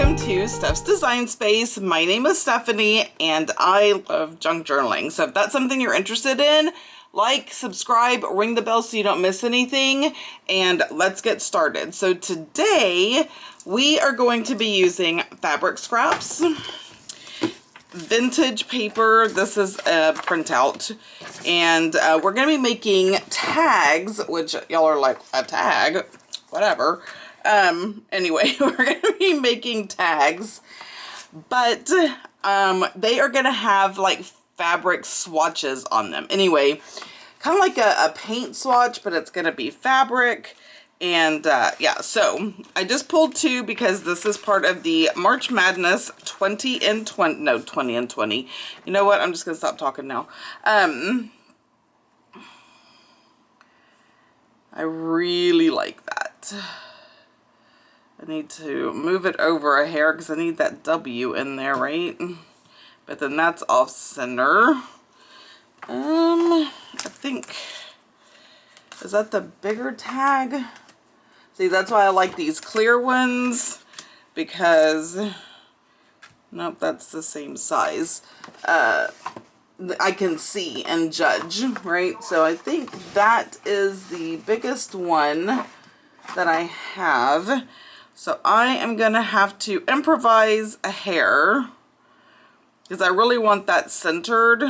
welcome to Steph's Design Space. My name is Stephanie and I love junk journaling. So if that's something you're interested in, like, subscribe, ring the bell so you don't miss anything, and let's get started. So today we are going to be using fabric scraps, vintage paper. This is a printout, and we're going to be making tags, which y'all are like, a tag? Whatever. Anyway, we're going to be making tags, but they are going to have like fabric swatches on them. Anyway, kind of like a paint swatch, but it's going to be fabric. And yeah, so I just pulled two because this is part of the March Madness 20 and 20, no, 20 and 20. You know what? I'm just going to stop talking now. I really like that. I need to move it over a hair because I need that W in there, right? But then that's off center. I think, is that the bigger tag? See, that's why I like these clear ones, because, nope, that's the same size. I can see and judge, right? So I think that is the biggest one that I have. So I am gonna have to improvise a hair because I really want that centered.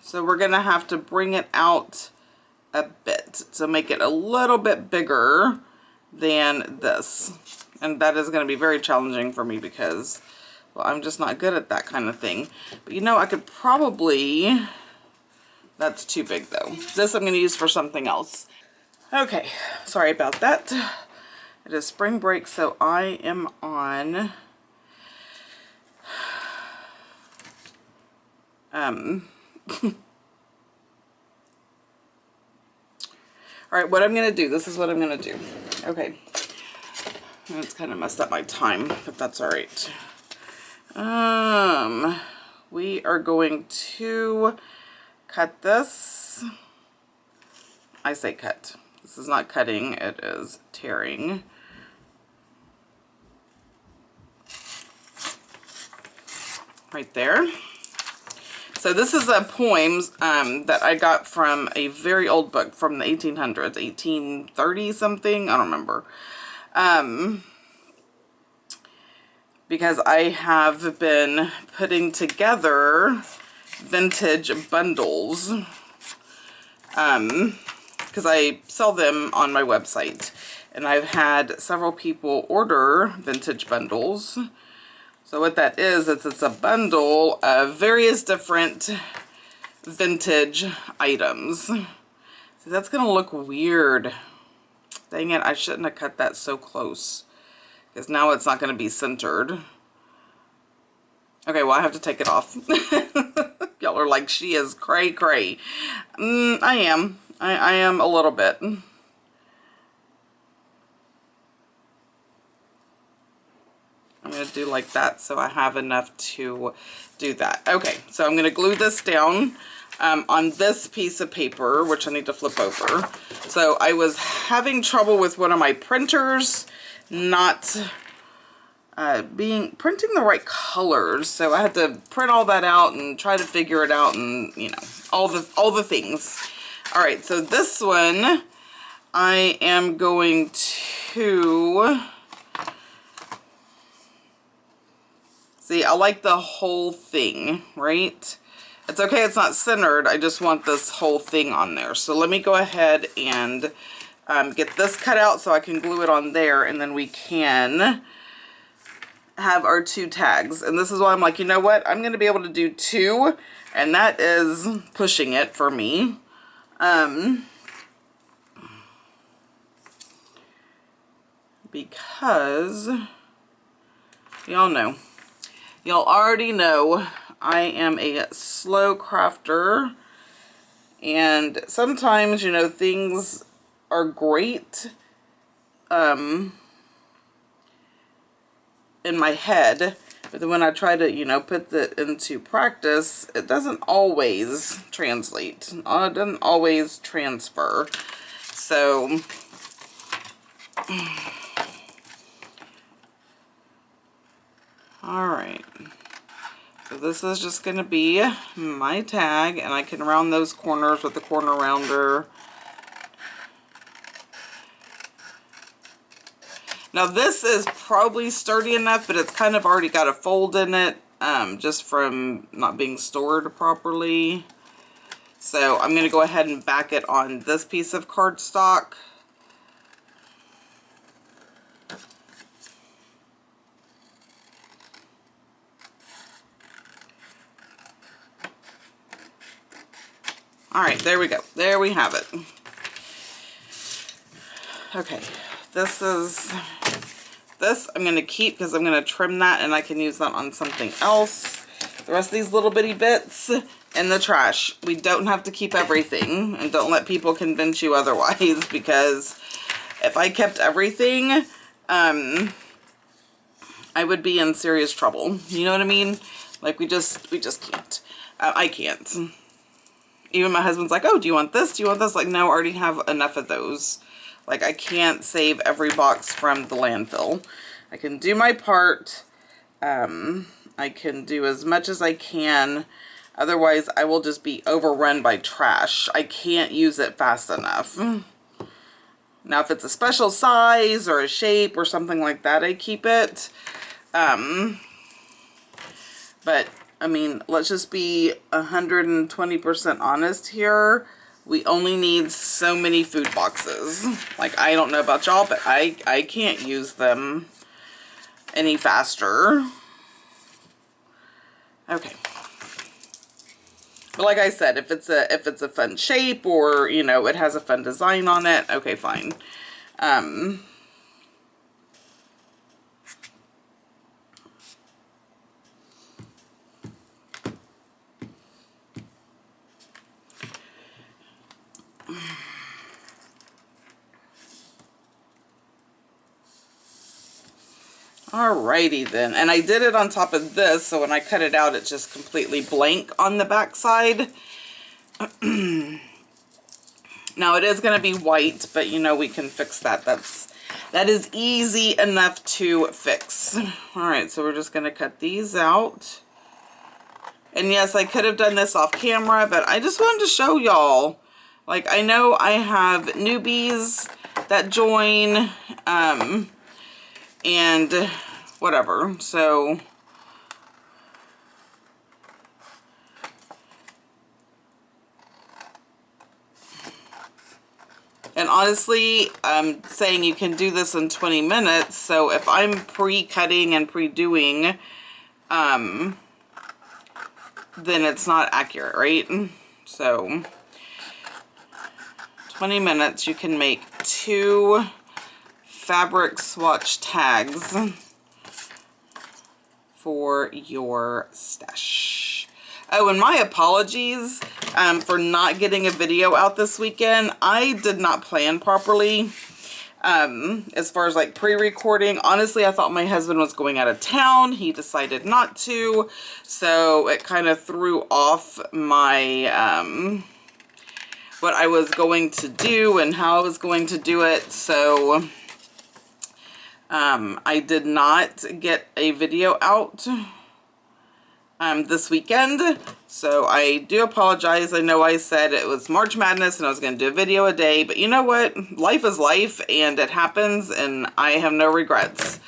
So we're gonna have to bring it out a bit to make it a little bit bigger than this. And that is gonna be very challenging for me because, well, I'm just not good at that kind of thing. But you know, I could probably, that's too big though. This I'm gonna use for something else. Okay, sorry about that. It is spring break, so I am on all right, what I'm gonna do, this is what I'm gonna do. Okay, it's kind of messed up my time, but that's all right. We are going to cut this. I say cut. This is not cutting, it is tearing. Right there. So this is a poem that I got from a very old book from the 1800s, 1830 something, I don't remember. Because I have been putting together vintage bundles. Because I sell them on my website, and I've had several people order vintage bundles. So what that is, it's a bundle of various different vintage items. See, that's gonna look weird. Dang it, I shouldn't have cut that so close, because now it's not gonna be centered. Okay, well, I have to take it off. Y'all are like, she is cray cray. I am. I am a little bit. I'm going to do like that so I have enough to do that. Okay, so I'm going to glue this down on this piece of paper, which I need to flip over. So I was having trouble with one of my printers not printing the right colors, so I had to print all that out and try to figure it out, and you know, all the things. All right, so this one I am going to see. I like the whole thing, right? It's okay, it's not centered. I just want this whole thing on there. So let me go ahead and get this cut out so I can glue it on there, and then we can have our two tags. And this is why I'm like, you know what? I'm going to be able to do two, and that is pushing it for me. Because y'all know, y'all already know I am a slow crafter, and sometimes, you know, things are great in my head, but then when I try to, you know, put that into practice, it doesn't always translate. It doesn't always transfer. So Alright. So this is just going to be my tag, and I can round those corners with the corner rounder. Now this is probably sturdy enough, but it's kind of already got a fold in it, just from not being stored properly. So I'm going to go ahead and back it on this piece of cardstock. Alright, there we go. There we have it. Okay, this I'm going to keep because I'm going to trim that and I can use that on something else. The rest of these little bitty bits in the trash. We don't have to keep everything, and don't let people convince you otherwise, because if I kept everything, I would be in serious trouble. You know what I mean? Like, we just can't. I can't. Even my husband's like, oh, do you want this? Do you want this? Like, no, I already have enough of those. Like, I can't save every box from the landfill. I can do my part. I can do as much as I can. Otherwise, I will just be overrun by trash. I can't use it fast enough. Now, if it's a special size or a shape or something like that, I keep it. But, I mean, let's just be 120% honest here. We only need so many food boxes. Like, I don't know about y'all, but I can't use them any faster. Okay. But like I said, if it's a fun shape, or, you know, it has a fun design on it, okay, fine. Alrighty then, and I did it on top of this, so when I cut it out, it's just completely blank on the back side. Now it is going to be white, but you know, we can fix that. That is easy enough to fix. Alright, so we're just going to cut these out. And yes, I could have done this off camera, but I just wanted to show y'all. Like, I know I have newbies that join, and whatever, so and honestly, I'm saying you can do this in 20 minutes, so if I'm pre-cutting and pre-doing, then it's not accurate, right? So 20 minutes, you can make 2 fabric swatch tags for your stash. Oh, and my apologies for not getting a video out this weekend. I did not plan properly as far as like pre-recording. Honestly, I thought my husband was going out of town. He decided not to, so it kind of threw off my what I was going to do and how I was going to do it. So I did not get a video out this weekend, so I do apologize. I know I said it was March Madness and I was going to do a video a day, but you know what? Life is life, and it happens, and I have no regrets.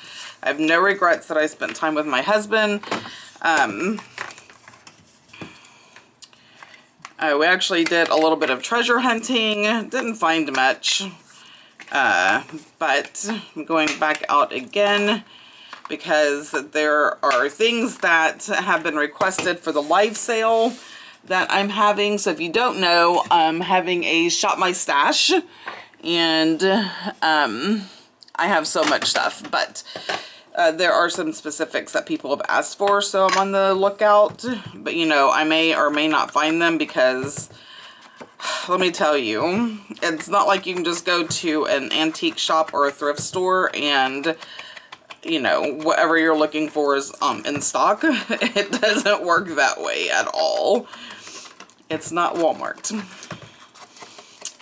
I have no regrets that I spent time with my husband. We actually did a little bit of treasure hunting. Didn't find much. But I'm going back out again because there are things that have been requested for the live sale that I'm having. So if you don't know, I'm having a Shop My Stash, and I have so much stuff, but there are some specifics that people have asked for, so I'm on the lookout. But you know, I may or may not find them, because let me tell you, it's not like you can just go to an antique shop or a thrift store and, you know, whatever you're looking for is in stock. It doesn't work that way at all. It's not Walmart.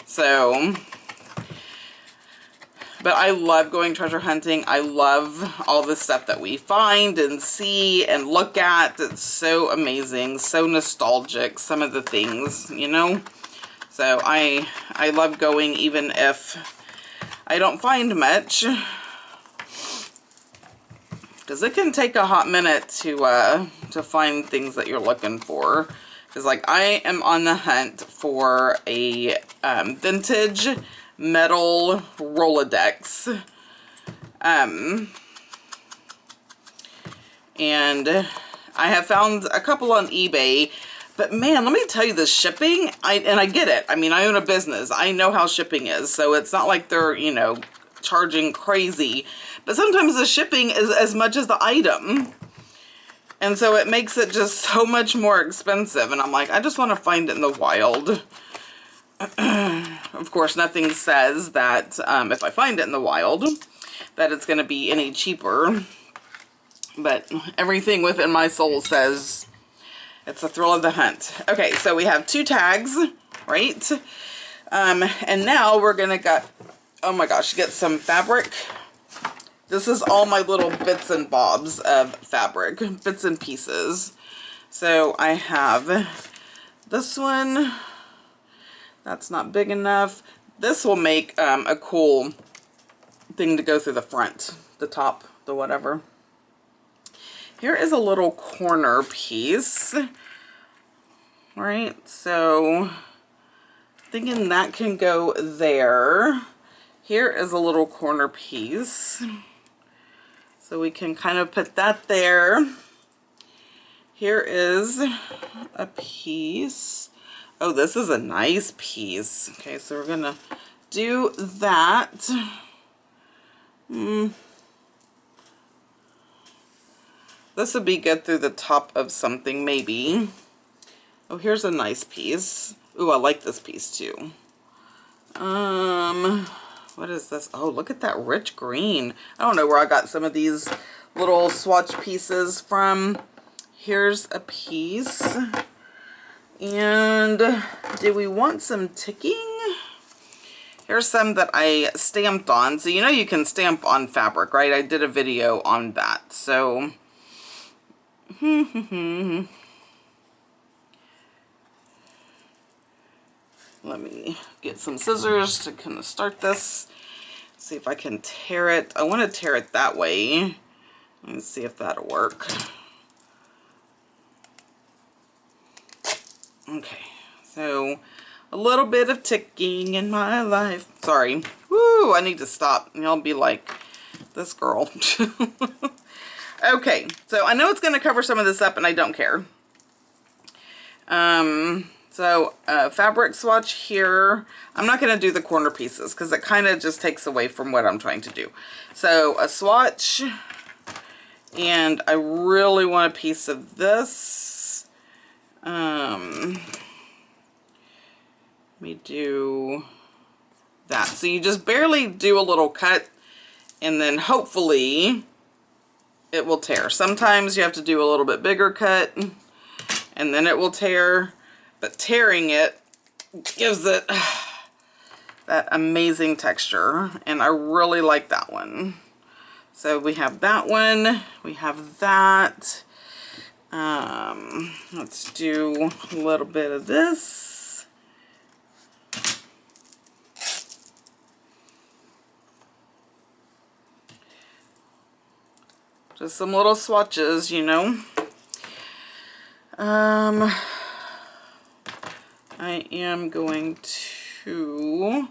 So, But I love going treasure hunting. I love all the stuff that we find and see and look at. It's so amazing, so nostalgic, some of the things, you know? So I love going even if I don't find much. Because it can take a hot minute to find things that you're looking for. Because like I am on the hunt for a vintage metal Rolodex. And I have found a couple on eBay. But man, let me tell you, the shipping, and I get it. I mean, I own a business. I know how shipping is. So it's not like they're, you know, charging crazy. But sometimes the shipping is as much as the item. And so it makes it just so much more expensive. And I'm like, I just want to find it in the wild. Of course, nothing says that if I find it in the wild, that it's going to be any cheaper. But everything within my soul says it's the thrill of the hunt. Okay, so we have 2 tags, right? And now we're going to oh my gosh, get some fabric. This is all my little bits and bobs of fabric, bits and pieces. So I have this one. That's not big enough. This will make a cool thing to go through the front, the top, the whatever. Here is a little corner piece, right? So thinking that can go there. Here is a little corner piece. So we can kind of put that there. Here is a piece. Oh, this is a nice piece. Okay, so we're gonna do that. This would be good through the top of something, maybe. Oh, here's a nice piece. Ooh, I like this piece too. What is this? Oh, look at that rich green. I don't know where I got some of these little swatch pieces from. Here's a piece. And do we want some ticking? Here's some that I stamped on. So you know you can stamp on fabric, right? I did a video on that. So let me get some scissors to kind of start this. See if I can tear it. I want to tear it that way. Let's see if that'll work. Okay, so a little bit of ticking in my life. Sorry. Woo, I need to stop. Y'all be like, this girl. Okay, so I know it's going to cover some of this up and I don't care. So fabric swatch here. I'm not going to do the corner pieces because it kind of just takes away from what I'm trying to do. So a swatch, and I really want a piece of this. Let me do that. So you just barely do a little cut and then hopefully it will tear. Sometimes you have to do a little bit bigger cut and then it will tear, but tearing it gives it that amazing texture, and I really like that one. So we have that one, we have that. Let's do a little bit of this. Just some little swatches, you know. I am going to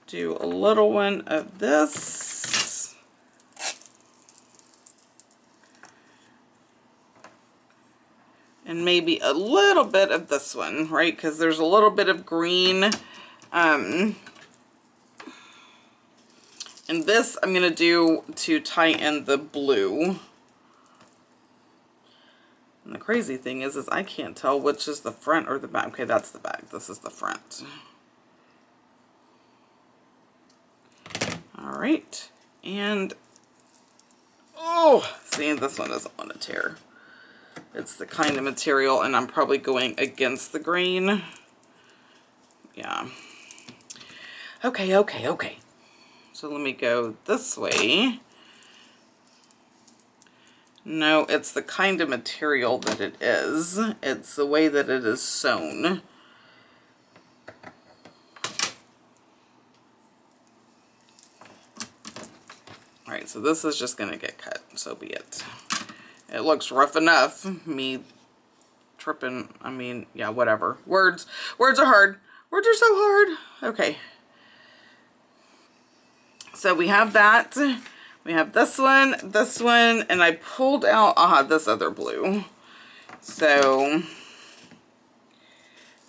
do a little one of this. And maybe a little bit of this one, right? Because there's a little bit of green. And this I'm going to do to tie in the blue. And the crazy thing is I can't tell which is the front or the back. Okay, that's the back. This is the front. All right. And, oh, see, this one doesn't want to tear. It's the kind of material, and I'm probably going against the grain. Yeah. Okay. So let me go this way. No, it's the kind of material that it is. It's the way that it is sewn. Alright, so this is just going to get cut, so be it. It looks rough enough, me tripping, I mean, yeah, whatever. Words are hard. Words are so hard. Okay. So we have that. We have this one, and I pulled out, this other blue. So,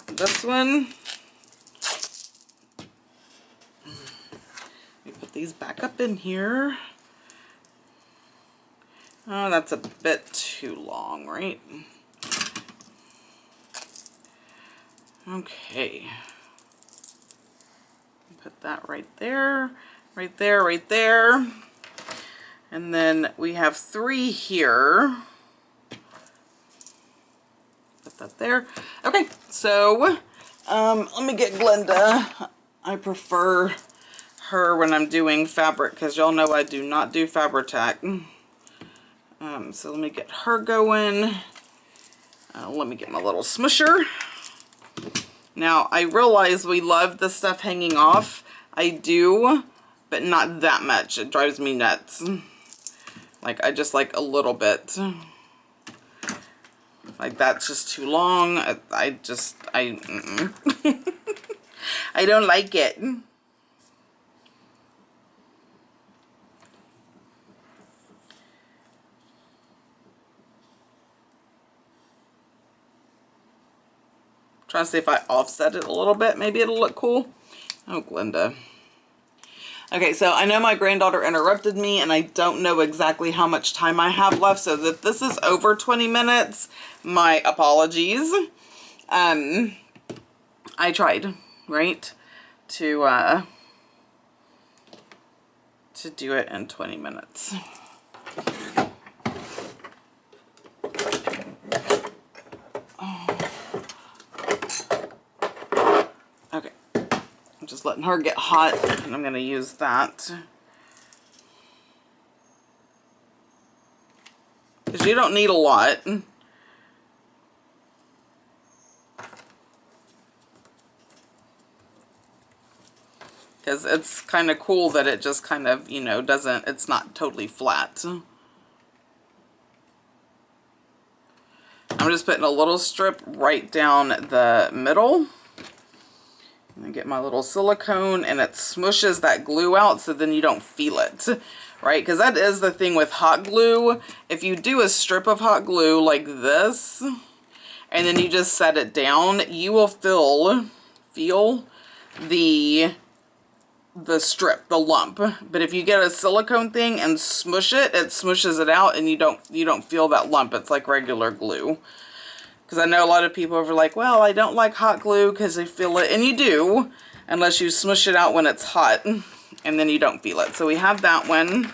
this one. Let me put these back up in here. Oh, that's a bit too long, right? Okay. Put that right there, right there, right there. And then we have 3 here. Put that there. Okay, so let me get Glenda. I prefer her when I'm doing fabric because y'all know I do not do Fabri-Tac. So let me get her going. Let me get my little smusher. Now, I realize we love the stuff hanging off. I do, but not that much. It drives me nuts. Like, I just like a little bit. Like, that's just too long. I I don't like it. Trying to see if I offset it a little bit. Maybe it'll look cool. Oh, Glenda. Okay, so I know my granddaughter interrupted me and I don't know exactly how much time I have left. So if this is over 20 minutes, my apologies. I tried, right, to do it in 20 minutes. Okay, I'm just letting her get hot and I'm going to use that. Because you don't need a lot. Because it's kind of cool that it just kind of, you know, doesn't, it's not totally flat. I'm just putting a little strip right down the middle. And get my little silicone and it smushes that glue out so then you don't feel it, right? Because that is the thing with hot glue. If you do a strip of hot glue like this and then you just set it down, you will feel the strip, the lump. But if you get a silicone thing and smush it, it smushes it out and you don't feel that lump. It's like regular glue. Because I know a lot of people are like, well, I don't like hot glue because they feel it. And you do, unless you smush it out when it's hot. And then you don't feel it. So we have that one.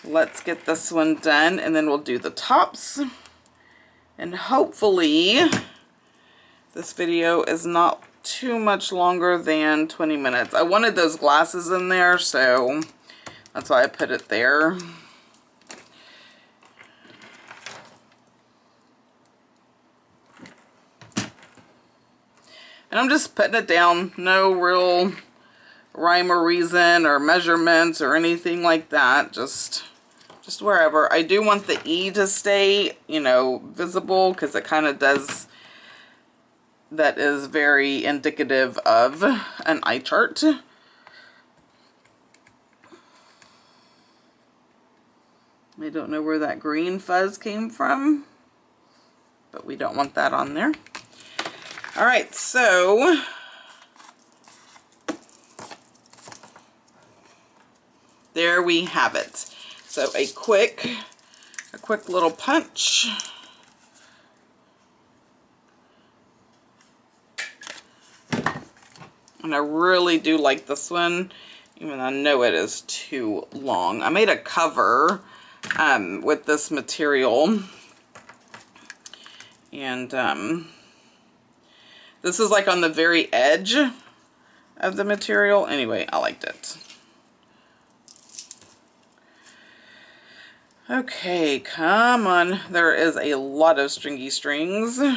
Let's get this one done. And then we'll do the tops. And hopefully, this video is not too much longer than 20 minutes. I wanted those glasses in there, so that's why I put it there. And I'm just putting it down. No real rhyme or reason or measurements or anything like that. Just wherever. I do want the E to stay, you know, visible because it kind of does. That is very indicative of an eye chart. I don't know where that green fuzz came from, but we don't want that on there. All right, so there we have it. So a quick little punch. And I really do like this one, even though I know it is too long. I made a cover with this material. And this is like on the very edge of the material. Anyway, I liked it. Okay, come on. There is a lot of stringy strings. I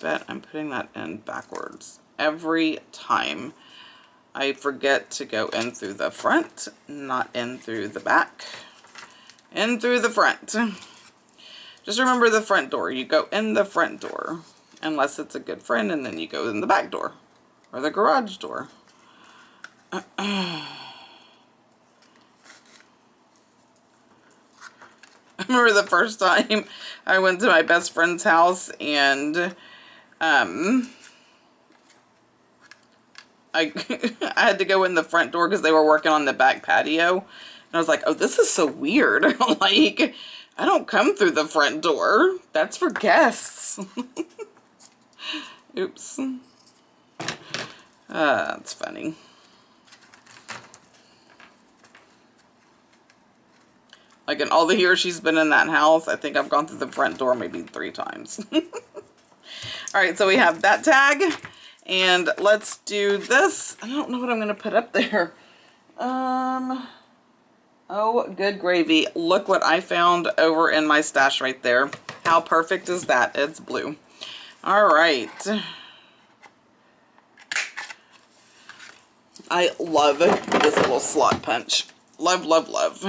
bet I'm putting that in backwards every time. I forget to go in through the front, not in through the back. In through the front. Just remember the front door. You go in the front door. Unless it's a good friend, and then you go in the back door. Or the garage door. I remember the first time I went to my best friend's house, and I I had to go in the front door because they were working on the back patio. And I was like, oh, this is so weird. Like, I don't come through the front door. That's for guests. Oops. That's funny. Like, in all the years she's been in that house, I think I've gone through the front door maybe 3 times. Alright, so we have that tag. And let's do this. I don't know what I'm going to put up there. Oh, good gravy. Look what I found over in my stash right there. How perfect is that? It's blue. Alright. I love this little slot punch. Love, love, love.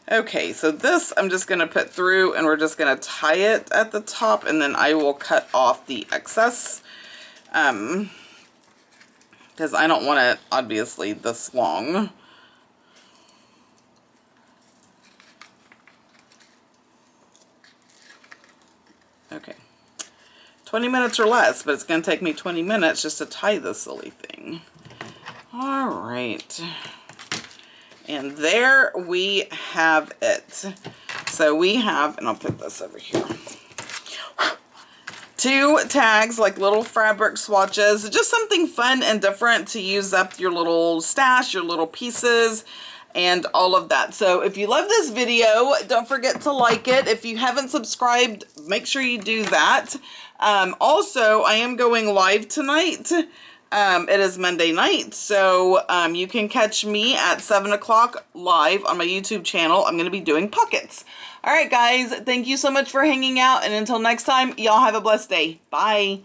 Okay, so this I'm just going to put through, and we're just going to tie it at the top, and then I will cut off the excess. Because I don't want it, obviously, this long. Okay. 20 minutes or less, but it's going to take me 20 minutes just to tie this silly thing. All right. And there we have it. So we have, and I'll put this over here. 2 tags, like little fabric swatches. Just something fun and different to use up your little stash, your little pieces, and all of that. So if you love this video, don't forget to like it. If you haven't subscribed, make sure you do that. Also, I am going live tonight. It is Monday night, so you can catch me at 7 o'clock live on my YouTube channel. I'm going to be doing pockets. All right, guys, thank you so much for hanging out, and until next time, y'all have a blessed day. Bye.